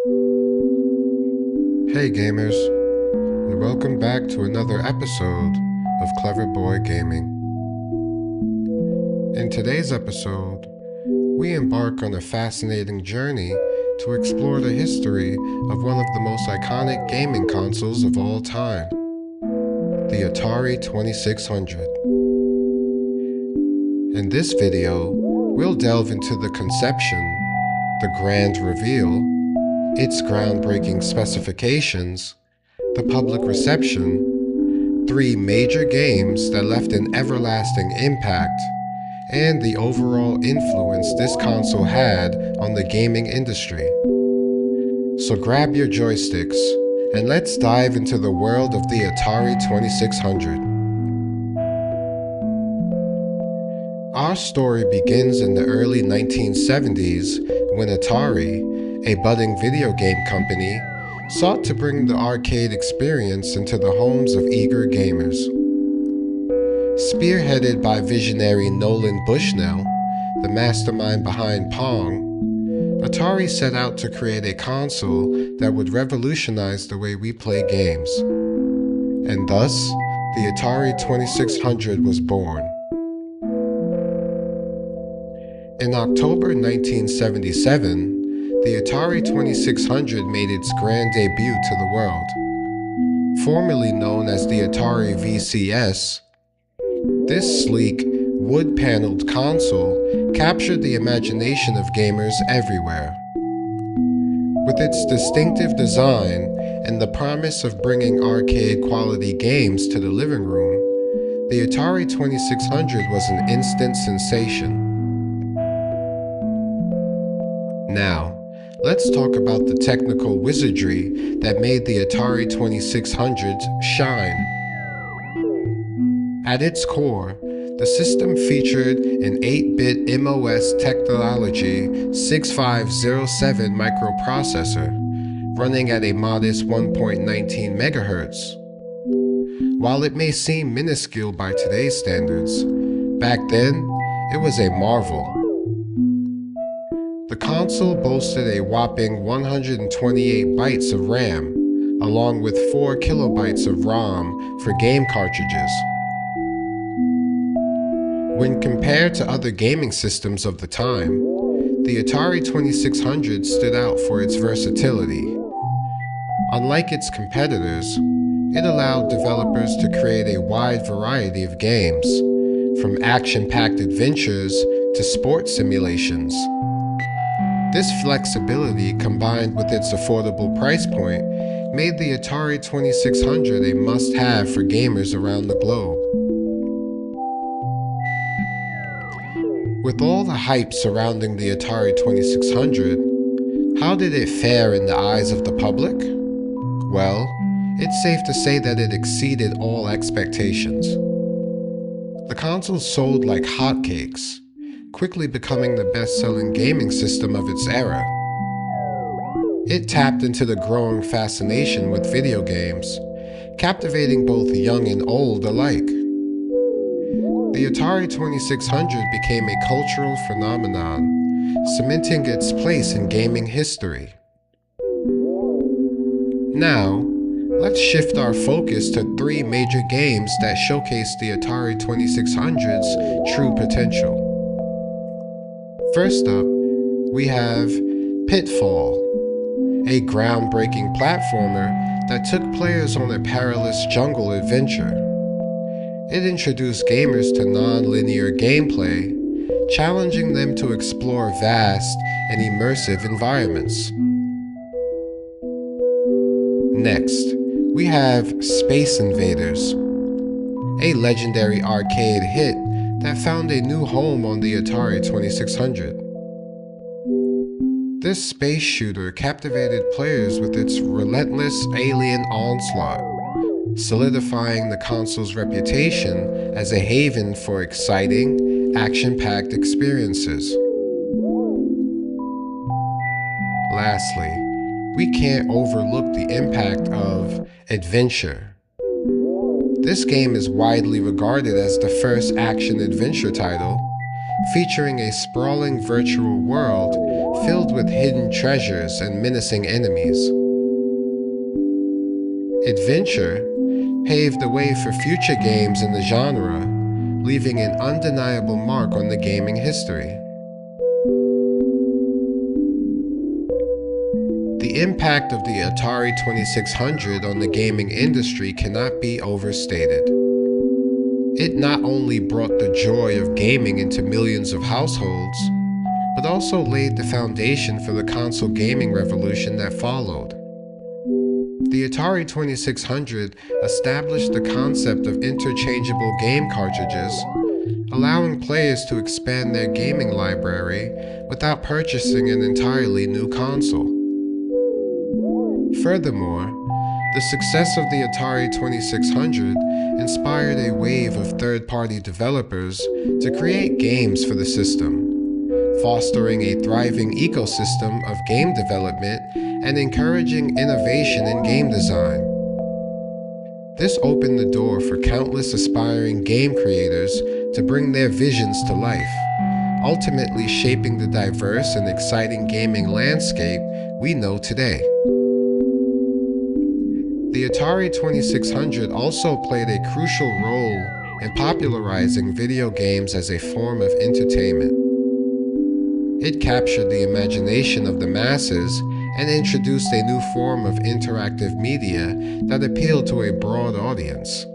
Hey gamers, and welcome back to another episode of Clever Boy Gaming. In today's episode, we embark on a fascinating journey to explore the history of one of the most iconic gaming consoles of all time, the Atari 2600. In this video, we'll delve into the conception, the grand reveal, its groundbreaking specifications, the public reception, 3 major games that left an everlasting impact, and the overall influence this console had on the gaming industry. So grab your joysticks, and let's dive into the world of the Atari 2600. Our story begins in the early 1970s when Atari, a budding video game company, sought to bring the arcade experience into the homes of eager gamers. Spearheaded by visionary Nolan Bushnell, the mastermind behind Pong, Atari set out to create a console that would revolutionize the way we play games. And thus, the Atari 2600 was born. In October 1977, the Atari 2600 made its grand debut to the world. Formerly known as the Atari VCS, this sleek, wood-paneled console captured the imagination of gamers everywhere. With its distinctive design and the promise of bringing arcade-quality games to the living room, the Atari 2600 was an instant sensation. Now, let's talk about the technical wizardry that made the Atari 2600 shine. At its core, the system featured an 8-bit MOS technology 6507 microprocessor, running at a modest 1.19 MHz. While it may seem minuscule by today's standards, back then, it was a marvel. The console boasted a whopping 128 bytes of RAM, along with 4 kilobytes of ROM for game cartridges. When compared to other gaming systems of the time, the Atari 2600 stood out for its versatility. Unlike its competitors, it allowed developers to create a wide variety of games, from action-packed adventures to sports simulations. This flexibility, combined with its affordable price point, made the Atari 2600 a must-have for gamers around the globe. With all the hype surrounding the Atari 2600, how did it fare in the eyes of the public? Well, it's safe to say that it exceeded all expectations. The console sold like hotcakes, quickly becoming the best-selling gaming system of its era. It tapped into the growing fascination with video games, captivating both young and old alike. The Atari 2600 became a cultural phenomenon, cementing its place in gaming history. Now, let's shift our focus to 3 major games that showcase the Atari 2600's true potential. First up, we have Pitfall, a groundbreaking platformer that took players on a perilous jungle adventure. It introduced gamers to non-linear gameplay, challenging them to explore vast and immersive environments. Next, we have Space Invaders, a legendary arcade hit that found a new home on the Atari 2600. This space shooter captivated players with its relentless alien onslaught, solidifying the console's reputation as a haven for exciting, action-packed experiences. Lastly, we can't overlook the impact of Adventure. This game is widely regarded as the first action-adventure title, featuring a sprawling virtual world filled with hidden treasures and menacing enemies. Adventure paved the way for future games in the genre, leaving an undeniable mark on the gaming history. The impact of the Atari 2600 on the gaming industry cannot be overstated. It not only brought the joy of gaming into millions of households, but also laid the foundation for the console gaming revolution that followed. The Atari 2600 established the concept of interchangeable game cartridges, allowing players to expand their gaming library without purchasing an entirely new console. Furthermore, the success of the Atari 2600 inspired a wave of third-party developers to create games for the system, fostering a thriving ecosystem of game development and encouraging innovation in game design. This opened the door for countless aspiring game creators to bring their visions to life, ultimately shaping the diverse and exciting gaming landscape we know today. The Atari 2600 also played a crucial role in popularizing video games as a form of entertainment. It captured the imagination of the masses and introduced a new form of interactive media that appealed to a broad audience.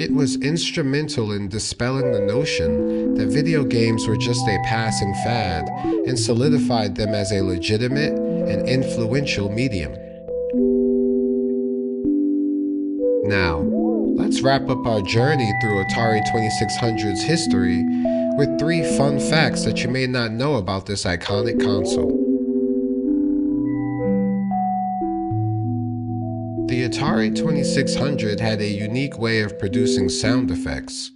It was instrumental in dispelling the notion that video games were just a passing fad and solidified them as a legitimate and influential medium. Now, let's wrap up our journey through Atari 2600's history with 3 fun facts that you may not know about this iconic console. The Atari 2600 had a unique way of producing sound effects.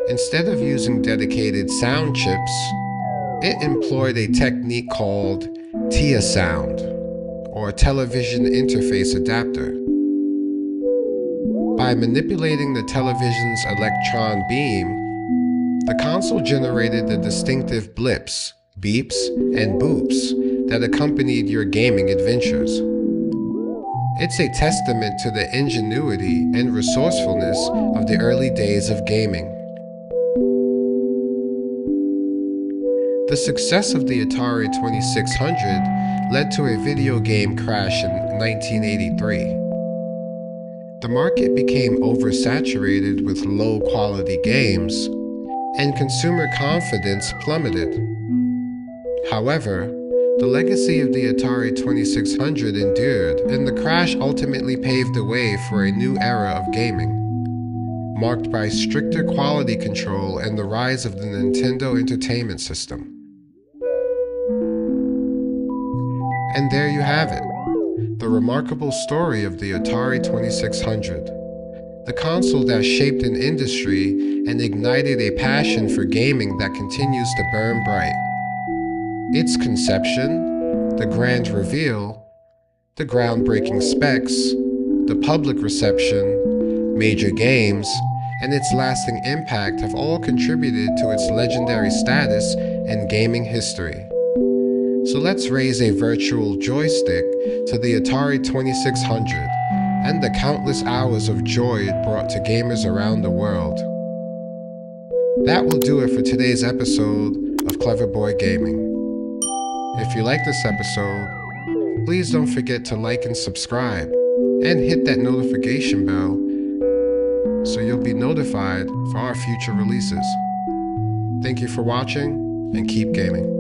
Instead of using dedicated sound chips, it employed a technique called TIA sound, or television interface adapter. By manipulating the television's electron beam, the console generated the distinctive blips, beeps, and boops that accompanied your gaming adventures. It's a testament to the ingenuity and resourcefulness of the early days of gaming. The success of the Atari 2600 led to a video game crash in 1983. The market became oversaturated with low-quality games, and consumer confidence plummeted. However, the legacy of the Atari 2600 endured, and the crash ultimately paved the way for a new era of gaming, marked by stricter quality control and the rise of the Nintendo Entertainment System. And there you have it. The remarkable story of the Atari 2600, the console that shaped an industry and ignited a passion for gaming that continues to burn bright. Its conception, the grand reveal, the groundbreaking specs, the public reception, major games, and its lasting impact have all contributed to its legendary status in gaming history. So let's raise a virtual joystick to the Atari 2600 and the countless hours of joy it brought to gamers around the world. That will do it for today's episode of Clever Boy Gaming. If you like this episode, please don't forget to like and subscribe, and hit that notification bell so you'll be notified for our future releases. Thank you for watching, and keep gaming.